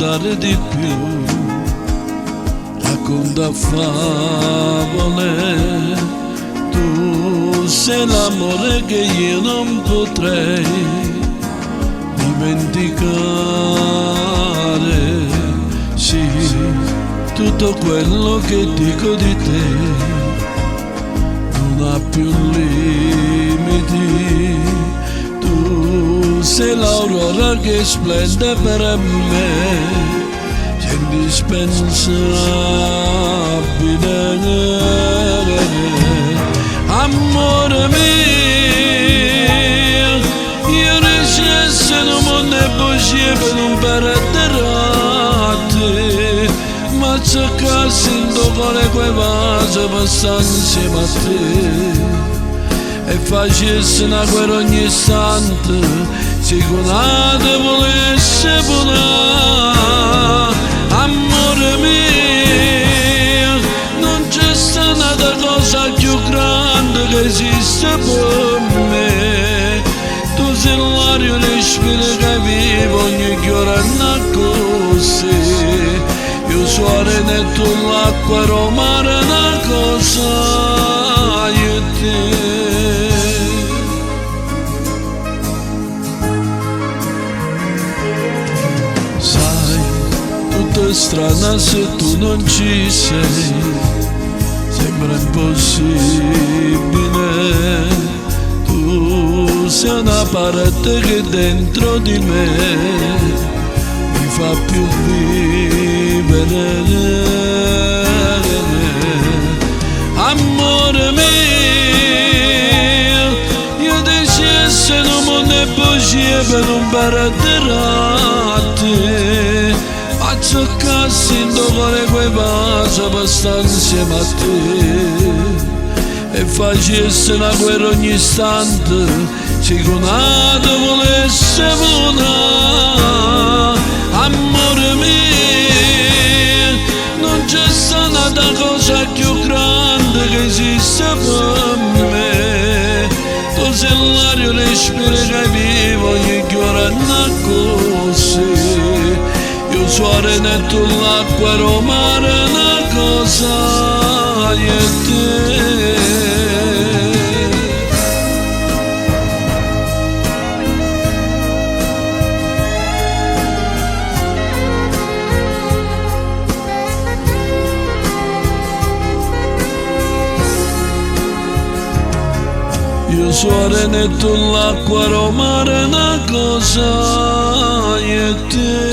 dare di più. Racconta favole, tu sei l'amore che io non potrei dimenticare. Sì, tutto quello che dico di te non ha più limiti. Tu sei l'aurora che splende per me, sei indispensabile. Amore mio, io resisto non mondo e bugie per non perderti, ma c'è che sento cuore quei vasi per stare insieme a te e facessi una guerra ogni istante, secondo te volesse volare. Amore mio, non c'è stata cosa più grande che esiste per me. Tu sei l'aria, respiro che vivo ogni giorno così. Io sono arena e tu l'acqua, romare una cosa io e te. Sai, tutto è strano se tu non ci sei, sembra impossibile. Tu sei una parte che dentro di me mi fa più vivere. Amore mio, io desidero un mondo e bugie per non perderti, ma c'è che sento cuore quei vasi per stare insieme a te e facessi una guerra ogni istante, secondo te volesse volare. Amore mio, non c'è stata cosa più grande che esiste per me. Tu sei l'aria, respiro che vivo ogni giorno così. Io sono arena e tu l'acqua, romare una cosa io e te. Io sono arena e tu l'acqua, romare una cosa io e te.